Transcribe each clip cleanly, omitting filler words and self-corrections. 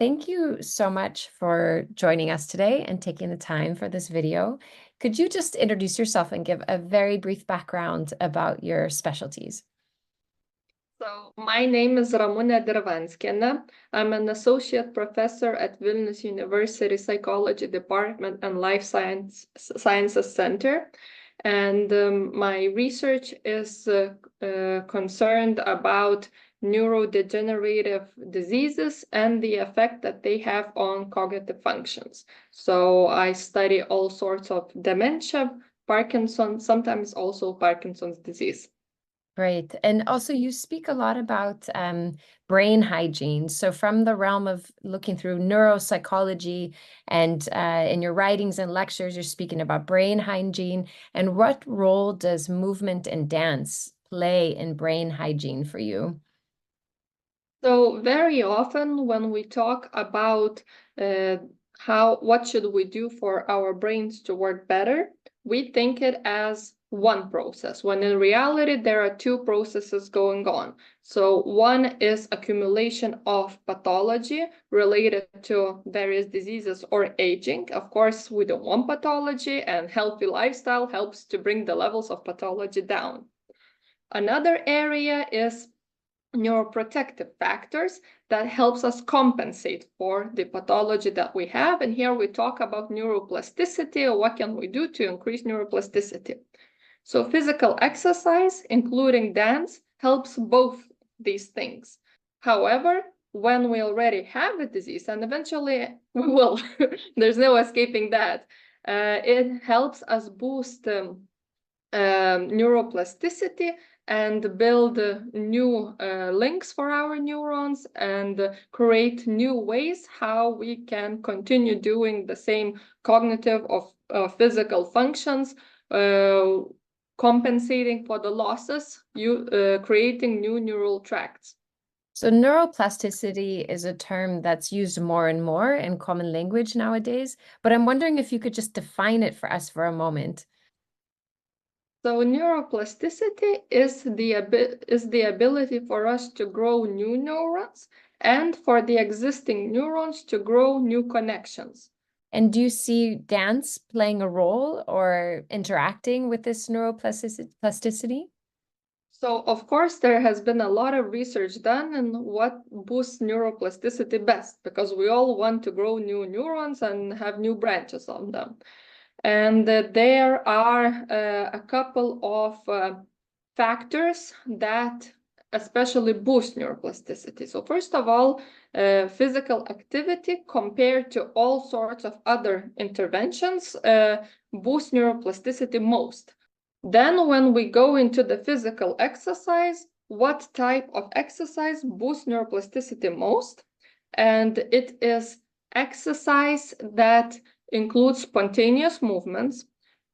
thank you so much for joining us today and taking the time for this video. Could you just introduce yourself and give a very brief background about your specialties? So my name is Ramune Dirvanskiene. I'm an associate professor at Vilnius University Psychology Department and Life Sciences Center. And my research is concerned about neurodegenerative diseases and the effect that they have on cognitive functions. So I study all sorts of dementia, Parkinson, sometimes also Parkinson's disease. Great. And also you speak a lot about brain hygiene. So from the realm of looking through neuropsychology and in your writings and lectures, you're speaking about brain hygiene. And what role does movement and dance play in brain hygiene for you? So very often when we talk about what should we do for our brains to work better, we think it as one process, when in reality there are two processes going on. So one is accumulation of pathology related to various diseases or aging. Of course, we don't want pathology, and healthy lifestyle helps to bring the levels of pathology down. Another area is neuroprotective factors that helps us compensate for the pathology that we have. And here we talk about neuroplasticity, or what can we do to increase neuroplasticity. So physical exercise, including dance, helps both these things. However, when we already have the disease, and eventually we will, there's no escaping that, it helps us boost neuroplasticity and build new links for our neurons and create new ways how we can continue doing the same cognitive or physical functions, compensating for the losses, creating new neural tracts. So neuroplasticity is a term that's used more and more in common language nowadays, but I'm wondering if you could just define it for us for a moment. So neuroplasticity is the ability for us to grow new neurons and for the existing neurons to grow new connections. And do you see dance playing a role or interacting with this neuroplasticity? So, of course, there has been a lot of research done on what boosts neuroplasticity best, because we all want to grow new neurons and have new branches on them. And there are a couple of factors that especially boost neuroplasticity. So first of all, physical activity compared to all sorts of other interventions boosts neuroplasticity most. Then when we go into the physical exercise, what type of exercise boosts neuroplasticity most? And it is exercise that includes spontaneous movements.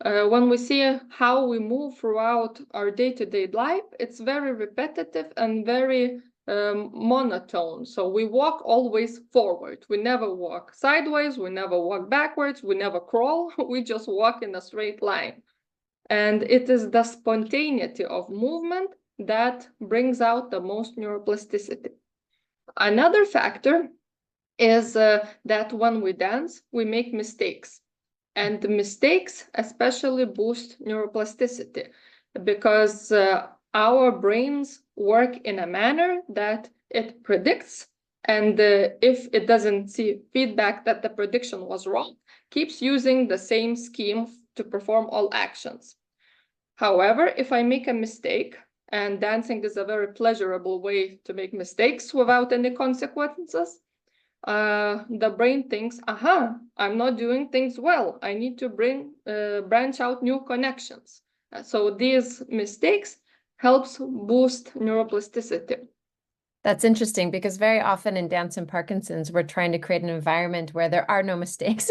When we see how we move throughout our day-to-day life, it's very repetitive and very monotone. So we walk always forward. We never walk sideways. We never walk backwards. We never crawl. We just walk in a straight line. And it is the spontaneity of movement that brings out the most neuroplasticity. Another factor is that when we dance, we make mistakes. And the mistakes especially boost neuroplasticity because our brains work in a manner that it predicts. And if it doesn't see feedback that the prediction was wrong, keeps using the same scheme to perform all actions. However, if I make a mistake, and dancing is a very pleasurable way to make mistakes without any consequences, the brain thinks, aha, I'm not doing things well. I need to branch out new connections. So these mistakes helps boost neuroplasticity. That's interesting because very often in dance and Parkinson's, we're trying to create an environment where there are no mistakes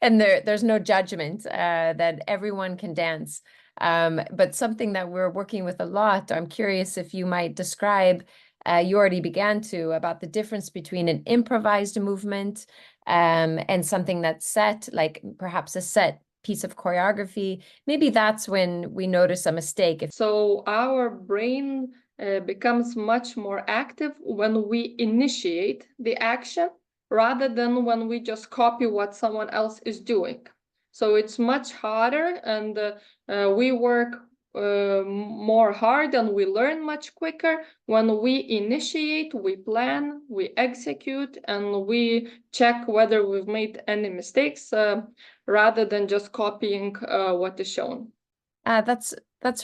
and there's no judgment, that everyone can dance. But something that we're working with a lot, I'm curious if you might describe, you already began to, about the difference between an improvised movement and something that's set, like perhaps a set piece of choreography. Maybe that's when we notice a mistake. So our brain becomes much more active when we initiate the action rather than when we just copy what someone else is doing. So it's much harder, and we work more hard and we learn much quicker when we initiate, we plan, we execute, and we check whether we've made any mistakes rather than just copying what is shown. That's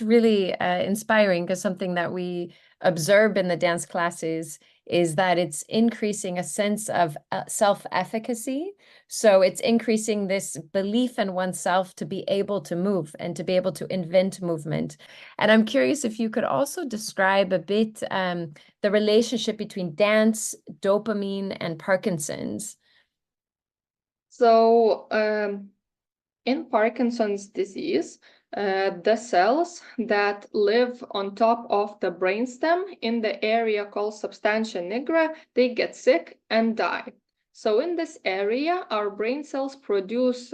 really inspiring, because something that we observe in the dance classes is that it's increasing a sense of self-efficacy. So it's increasing this belief in oneself to be able to move and to be able to invent movement. And I'm curious if you could also describe a bit the relationship between dance, dopamine, and Parkinson's. So in Parkinson's disease, the cells that live on top of the brainstem in the area called substantia nigra, they get sick and die. So in this area, our brain cells produce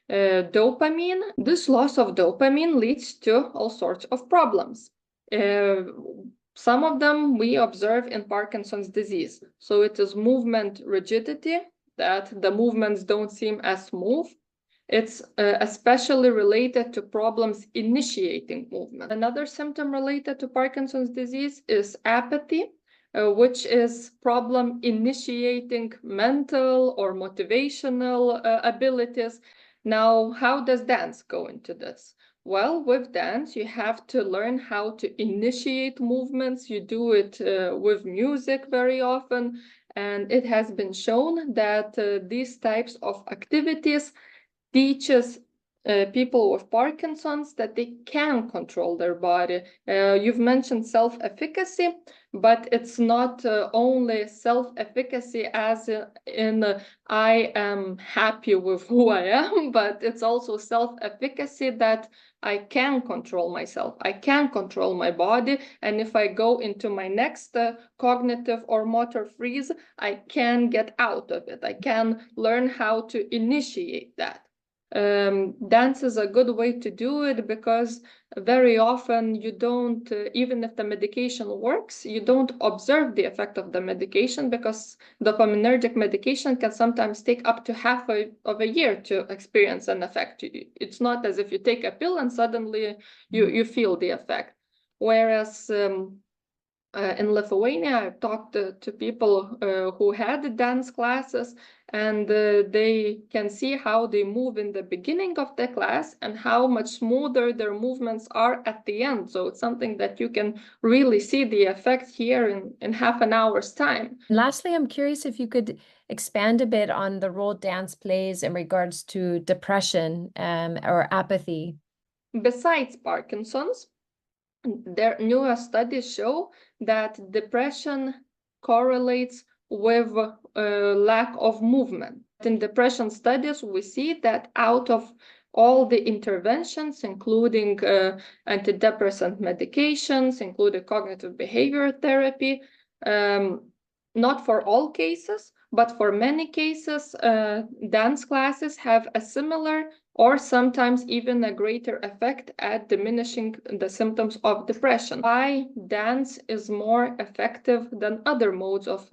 dopamine. This loss of dopamine leads to all sorts of problems. Some of them we observe in Parkinson's disease. So it is movement rigidity, that the movements don't seem as smooth. It's especially related to problems initiating movement. Another symptom related to Parkinson's disease is apathy, which is problem initiating mental or motivational abilities. Now, how does dance go into this? Well, with dance, you have to learn how to initiate movements. You do it with music very often, and it has been shown that these types of activities teaches people with Parkinson's that they can control their body. You've mentioned self-efficacy, but it's not only self-efficacy as in I am happy with who I am, but it's also self-efficacy that I can control myself, I can control my body, and if I go into my next cognitive or motor freeze, I can get out of it. I can learn how to initiate that. Dance is a good way to do it, because very often you don't, even if the medication works, you don't observe the effect of the medication, because dopaminergic medication can sometimes take up to half of a year to experience an effect. It's not as if you take a pill and suddenly you feel the effect. Whereas in Lithuania, I've talked to people who had dance classes, and they can see how they move in the beginning of the class and how much smoother their movements are at the end. So it's something that you can really see the effect here in half an hour's time. Lastly, I'm curious if you could expand a bit on the role dance plays in regards to depression or apathy. Besides Parkinson's, their newest studies show that depression correlates with lack of movement. In depression studies, we see that out of all the interventions, including antidepressant medications, including cognitive behavior therapy, not for all cases, but for many cases, dance classes have a similar or sometimes even a greater effect at diminishing the symptoms of depression. Why dance is more effective than other modes of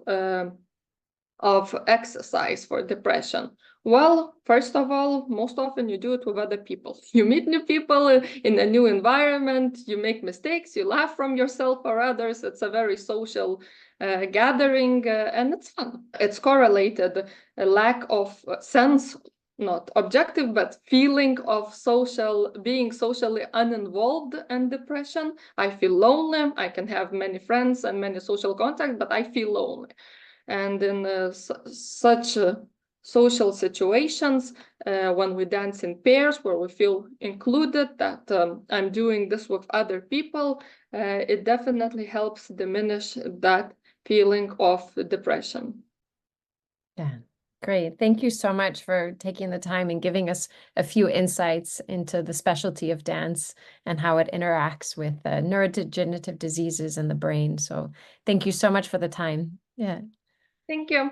exercise for depression? Well, first of all, most often you do it with other people. You meet new people in a new environment, you make mistakes, you laugh from yourself or others. It's a very social gathering, and it's fun. It's correlated, a lack of sense, not objective, but feeling of being socially uninvolved, and depression. I feel lonely. I can have many friends and many social contacts, but I feel lonely. And in such social situations, when we dance in pairs where we feel included, that I'm doing this with other people, it definitely helps diminish that feeling of depression. Yeah, great. Thank you so much for taking the time and giving us a few insights into the specialty of dance and how it interacts with neurodegenerative diseases in the brain. So thank you so much for the time. Yeah. Thank you.